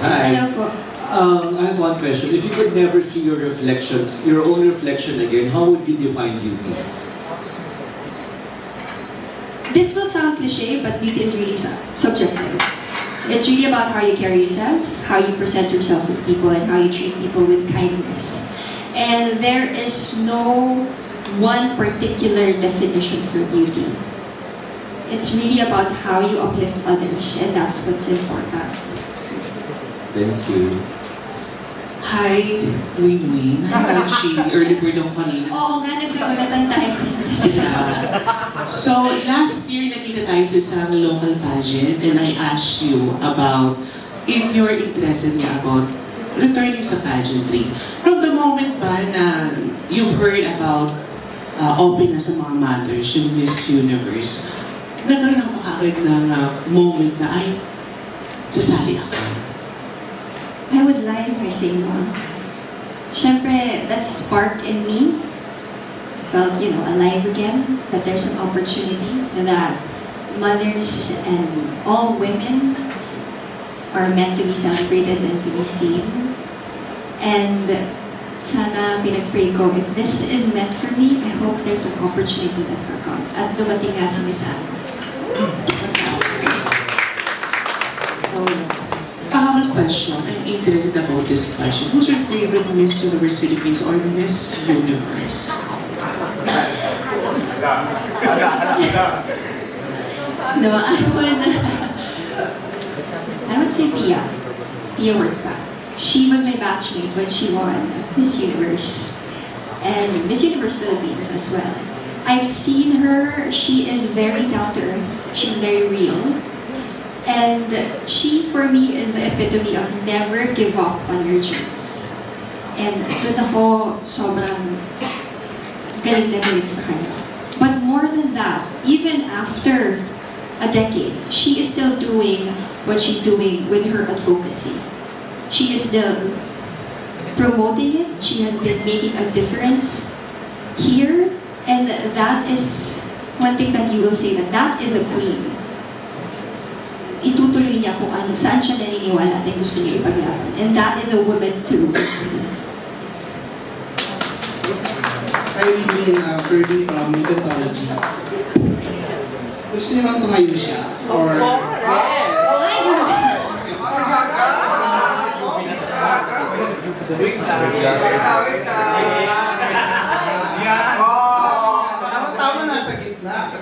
Hi. Hello po. I have one question. If you could never see your reflection, your own reflection again, how would you define beauty? This will sound cliche, but beauty is really subjective. It's really about how you carry yourself, how you present yourself with people, and how you treat people with kindness. And there is no one particular definition for beauty. It's really about how you uplift others, and that's what's important. Thank you. Hi, Win-Win. Hi, Archie. Early bird ako kanina. Oo nga, nagkaulatan tayo. So, last year nakita tayo sa isang local pageant and I asked you about if you're interested niya about returning sa pageantry. From the moment ba na you've heard about open na sa mga matters, yung Miss Universe, nagkaroon ako kaagad ng moment na ay, sasali ako. I would lie if I say no. Siyempre, that spark in me felt, alive again, that there's an opportunity that mothers and all women are meant to be celebrated and to be seen. And sana pinag-pray ko, if this is meant for me, I hope there's an opportunity that will come. At dumating nga si Miss Anne. So, Question. I'm interested about this question. Who's your favorite Miss Universe Philippines or Miss Universe? no, I would say Pia. Pia Wurtzbach. She was my batchmate when she won Miss Universe. And Miss Universe Philippines as well. I've seen her. She is very down to earth. She's very real. And she, for me, is the epitome of never give up on your dreams. And doon ako sobrang galing na galing sa kanya. But more than that, even after a decade, she is still doing what she's doing with her advocacy. She is still promoting it. She has been making a difference here. And that is one thing that you will say, that is a queen. Itutuloy niya kung saan siya naniniwala at gusto niya ipaglaban. And that is a woman through. Hi, Win-Win, Ferdy from Mythology. Gusto niyo bang tumayo siya? Or... Ay, Tama na sa gitna.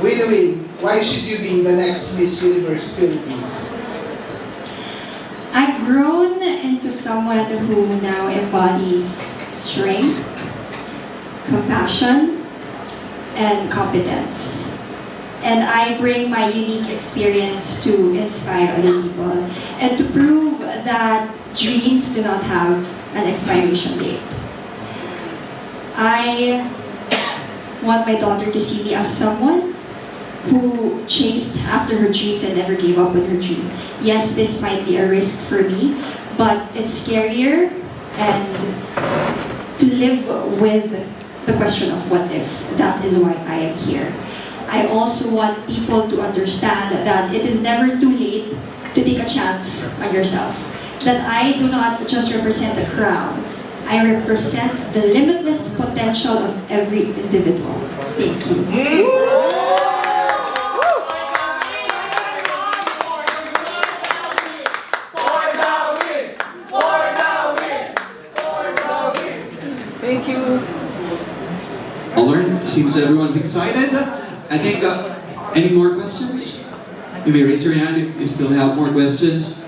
Win-Win, why should you be the next Miss Universe Philippines? I've grown into someone who now embodies strength, compassion, and competence. And I bring my unique experience to inspire other people and to prove that dreams do not have an expiration date. I want my daughter to see me as someone who chased after her dreams and never gave up on her dream. Yes, this might be a risk for me, but it's scarier and to live with the question of what if. That is why I am here. I also want people to understand that it is never too late to take a chance on yourself. That I do not just represent a crown. I represent the limitless potential of every individual. Thank you. Thank you. Alright, seems everyone's excited. I think, any more questions? You may raise your hand if you still have more questions.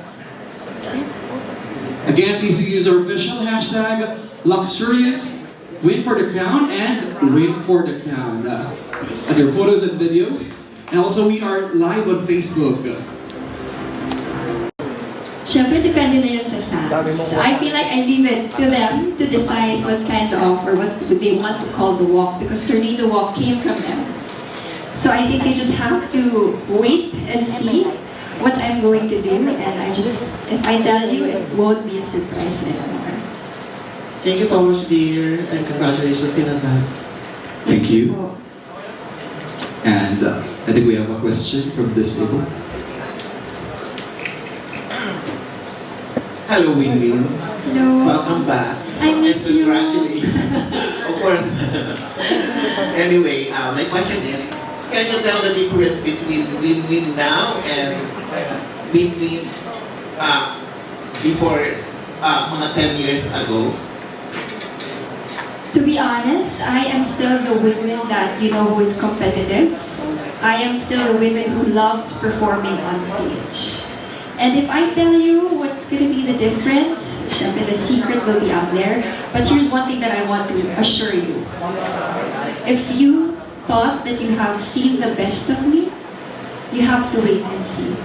Again, please use our official hashtag luxurious, win for the crown, and win for the crown. Other photos and videos. And also, we are live on Facebook. Siyempre, depende na yun sa fans. I feel like I leave it to them to decide what kind of, or what they want to call the walk, because Tornado Walk came from them. So I think they just have to wait and see what I'm going to do, and if I tell you, it won't be a surprise anymore. Thank you so much, dear, and congratulations in advance. Thank you. Po. And I think we have a question from this table. Hello, Winwin. Hello. Welcome back. I miss And you. congratulations. Of course. Anyway, my question is, can you tell the difference between Winwin now and Winwin before mga 10 years ago? To be honest, I am still the woman that you know who is competitive. I am still a woman who loves performing on stage. And if I tell you what's gonna be the difference, syempre the secret will be out there. But here's one thing that I want to assure you. If you thought that you have seen the best of me, you have to wait and see.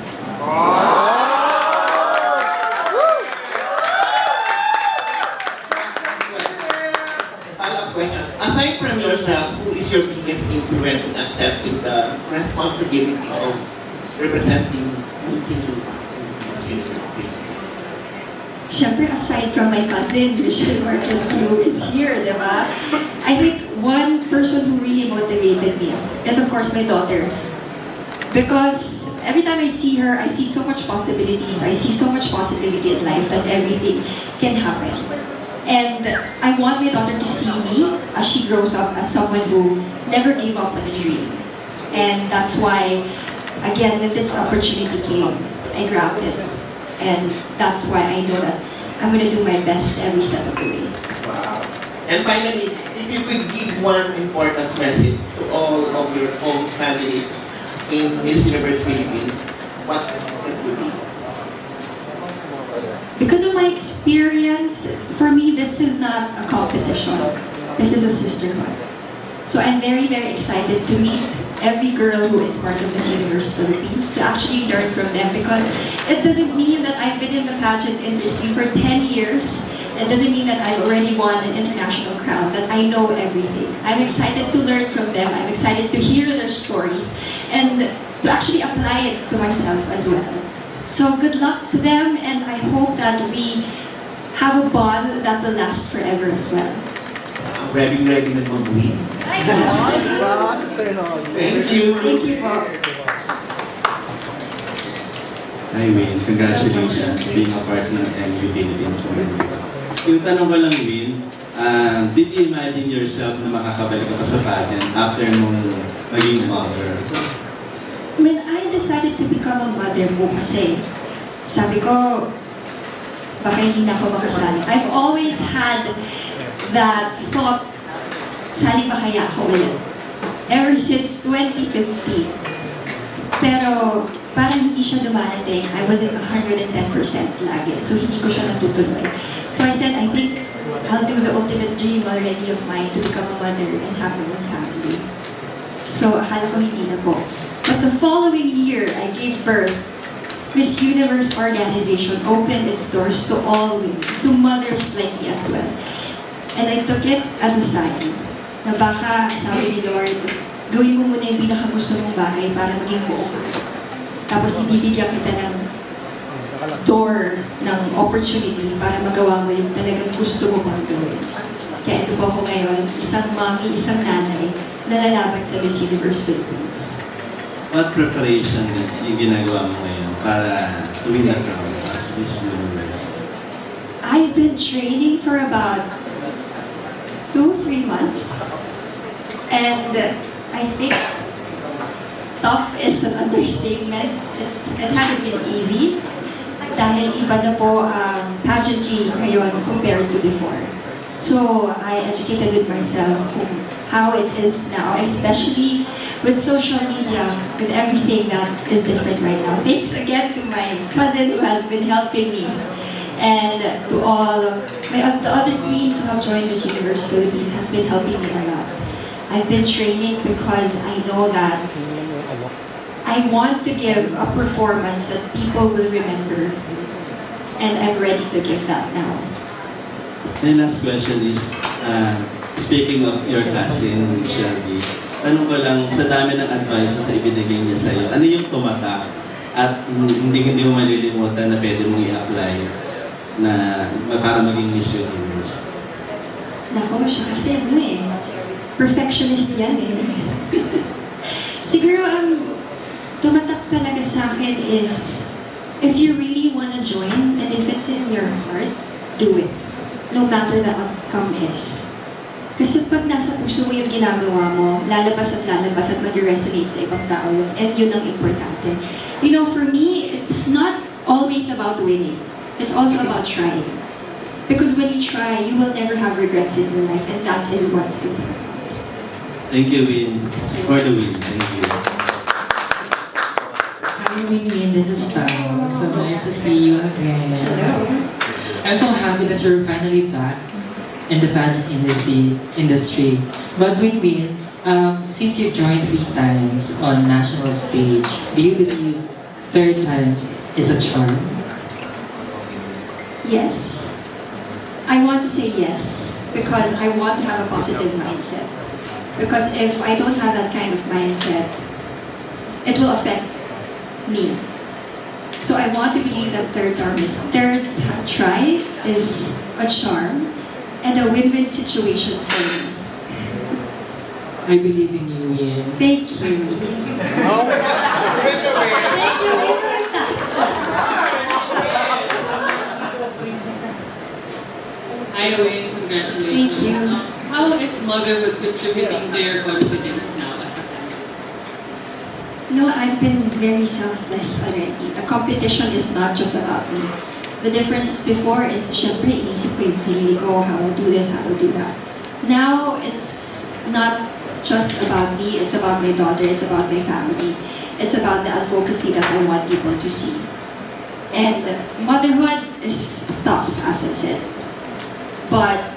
Follow-up question. Aside from yourself, who is your biggest influence in accepting the responsibility of representing Muntinlupa in Miss Universe? Syempre, aside from my cousin, Michelle Marquez, who is here, di ba? I think one person who really motivated me is of course my daughter. Because every time I see her, I see so much possibilities. I see so much possibility in life that everything can happen. And I want my daughter to see me as she grows up as someone who never gave up on a dream. And that's why, again, when this opportunity came, I grabbed it. And that's why I know that I'm gonna do my best every step of the way. Wow. And finally, if you could give one important message to all of your own family in Miss Universe Philippines, what it would be? Because of my experience, for me, this is not a competition. This is a sisterhood. So I'm very, very excited to meet every girl who is part of Miss Universe Philippines, to actually learn from them, because it doesn't mean that I've been in the pageant industry for 10 years. It doesn't mean that I've already won an international crown, that I know everything. I'm excited to learn from them. I'm excited to hear their stories and to actually apply it to myself as well. So good luck to them, and I hope that we have a bond that will last forever as well. Ready na mag-win. Thank you. Thank you po. Hi Win, congratulations being a part ng MU Philippines Women. Yung tanong ko lang Win, did you imagine yourself na makakabalik ka pa sa pageant after nung maging mother? When I decided to become a mother po kasi, sabi ko, baka hindi na ako makasali. I've always had that thought, sali ba kaya ako ulit? Ever since 2015. Pero parang hindi siya dumarating. I wasn't 110% lagi. So hindi ko siya natutuloy. So I said, I think I'll do the ultimate dream already of mine to become a mother and have my own family. So akala ko hindi na po. But the following year, I gave birth. Miss Universe organization opened its doors to all women, to mothers like me as well. And I took it as a sign na baka, sabi ni Lord, gawin mo muna yung pinakagusto mong bagay para maging buo ka. Tapos ibibigyan kita ng door, ng opportunity para magawa mo yung talagang gusto mo pang gawin. Kaya ito po ako ngayon, isang mommy, isang nanay, na lalaban sa Miss Universe Philippines. What preparation yung ginagawa mo ngayon para win the crown as Miss Universe? I've been training for about 2-3 months. And I think tough is an understatement. It hasn't been easy. Dahil iba na po ang pageantry ngayon compared to before. So I educated with myself kung how it is now, especially with social media, with everything that is different right now. Thanks again to my cousin who has been helping me. And to all the other queens who have joined Miss Universe Philippines has been helping me a lot. I've been training because I know that I want to give a performance that people will remember. And I'm ready to give that now. My last question is, speaking of your cousin, Shelby, tanong ko lang, sa dami ng advices na ibinigay niya sa'yo, ano yung tumatak at hindi mo malilimutan na pwede mong i-apply na para maging Miss Universe? Nako, siya kasi perfectionist yan eh. Siguro ang tumatak talaga sa akin is, if you really wanna join and if it's in your heart, do it. No matter the outcome is. Kasi pag nasa puso mo yung ginagawa mo, lalabas at mag-resonate sa ibang tao yun. And yun ang importante. You know, for me, it's not always about winning. It's also about trying. Because when you try, you will never have regrets in your life, and that is what's important. Thank you, Win, for the win. Thank you. Hi, Winwin. This is Tao. So nice to see you again. Hello. I'm so happy that you're finally back in the pageant industry. But Winwin, since you've joined 3 times on national stage, do you believe third time is a charm? Yes. I want to say yes because I want to have a positive mindset. Because if I don't have that kind of mindset, it will affect me. So I want to believe that third try is a charm and a win-win situation for me. I believe in you, Win. Thank you. Thank you. Win was that? Hi, Wayne. Congratulations. Thank you. How is motherhood contributing to your confidence now as a parent? No, I've been very selfless already. The competition is not just about me. The difference before is, syempre, inisip ko yung sarili ko, how I'll do this, how I'll do that. Now, it's not just about me, it's about my daughter, it's about my family. It's about the advocacy that I want people to see. And motherhood is tough, as I said. But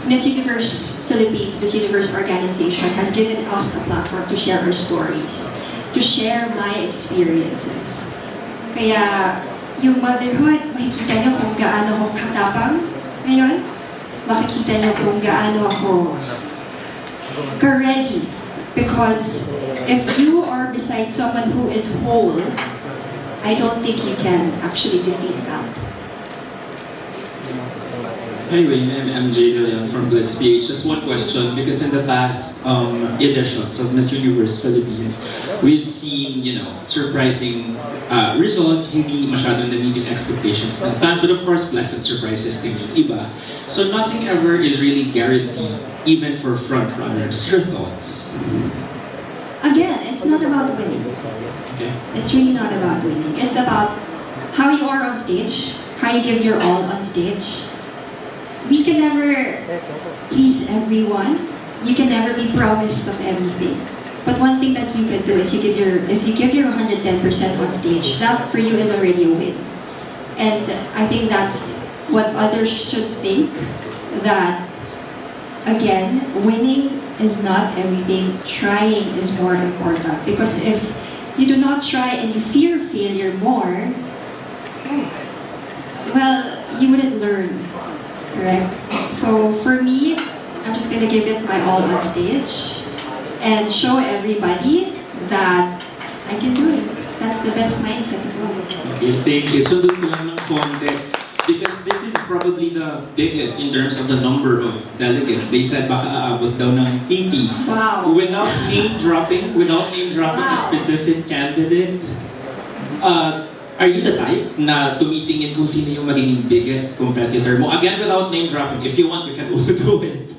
Miss Universe Philippines, Miss Universe organization has given us a platform to share our stories, to share my experiences. Kaya yung motherhood, makikita nyo kung gaano ako katapang ngayon. Makikita nyo kung gaano ako ka-ready. Because if you are beside someone who is whole, I don't think you can actually defeat that. Anyway, I'm MJ De Leon from Blitz PH. Just one question, because in the past editions of Miss Universe Philippines, we've seen, surprising results, hindi masyadong na-meeting expectations ng fans, but of course, pleasant surprises din yung iba. So nothing ever is really guaranteed, even for frontrunners. Your thoughts? Again, it's not about winning. Okay. It's really not about winning. It's about how you are on stage, how you give your all on stage. We can never please everyone. You can never be promised of everything. But one thing that you can do is if you give your 110% on stage, that for you is already a win. And I think that's what others should think, that again, winning is not everything. Trying is more important. Because if you do not try and you fear failure more, well, you wouldn't learn. Correct? So for me, I'm just gonna give it my all on stage and show everybody that I can do it. That's the best mindset of all. Okay, thank you. So doon ko lang ng konti, because this is probably the biggest in terms of the number of delegates. They said baka aabot daw ng 80. Wow. Without name dropping a specific candidate, are you the type na tumitingin kung sino yung magiging biggest competitor mo? Again, without name dropping. If you want, you can also do it.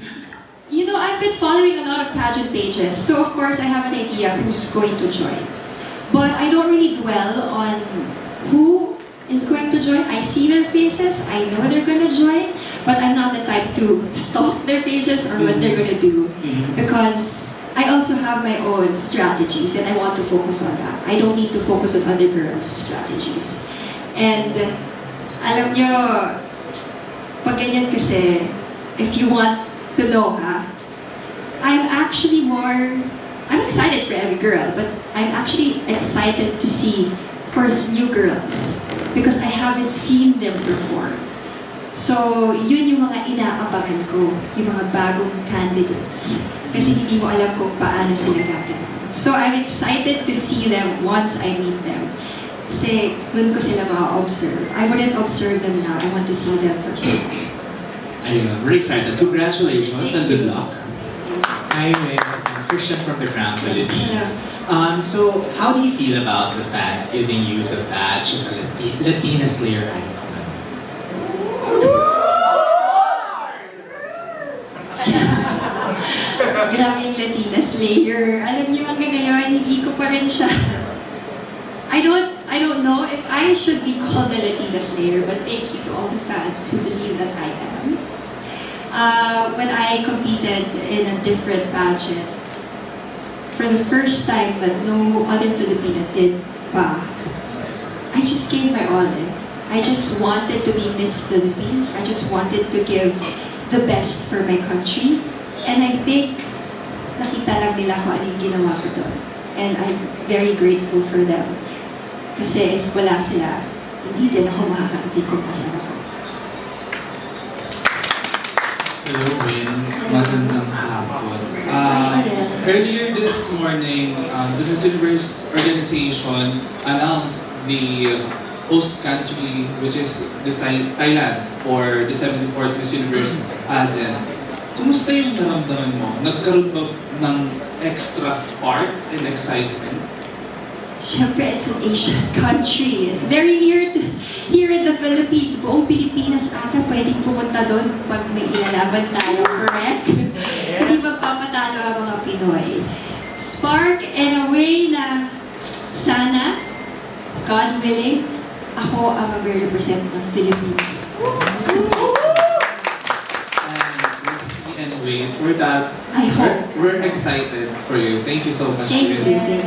You know, I've been following a lot of pageant pages, so of course I have an idea who's going to join. But I don't really dwell on who is going to join. I see their faces, I know they're going to join, but I'm not the type to stalk their pages or what they're going to do. Because I also have my own strategies and I want to focus on that. I don't need to focus on other girls' strategies. And alam nyo, pag ganyan kasi, if you want to know, I'm excited for every girl, but I'm actually excited to see first new girls because I haven't seen them perform. So, yun yung mga inaabangan ko, yung mga bagong candidates. Kasi hindi mo alam kung paano sila gagawin. So, I'm excited to see them once I meet them. Kasi dun ko sila ma-observe. I wouldn't observe them now. I want to see them first. Ayun, we're excited. Congratulations and good luck. Hi, Christian from the Crown Yes, Philippines. hello. So how do you feel about the fans giving you the badge of a Latina Slayer icon? Grabe yung Latina Slayer. Alam niyo, hanggang ngayon, hindi ko pa rin siya. I don't know if I should be called a Latina Slayer, but thank you to all the fans who believe that I am. When I competed in a different pageant, for the first time that no other Filipina did pa, I just gave my all in. I just wanted to be Miss Philippines. I just wanted to give the best for my country. And I think nakita lang nila kung ano yung ginawa ko doon. And I'm very grateful for them. Kasi if wala sila, hindi din ako makakarating kung nasan ako. Hello, Win. Magandang hapon. Earlier this morning, the Miss Universe organization announced the host country, which is the Thailand, for the 74th Miss Universe pageant. Kumusta yung naramdaman mo? Nagkaroon ba ng extra spark and excitement? Siyempre, it's an Asian country. It's very near to, here in the Philippines. Buong Pilipinas ata pwedeng pumunta doon pag may ilalaban tayo, correct? Hindi magpapatalo ang mga Pinoy. Spark in a way na sana, God willing, ako ang mag-represent ng Philippines. And wait for that. I hope. We're excited for you. Thank you so much. Thank Win. you.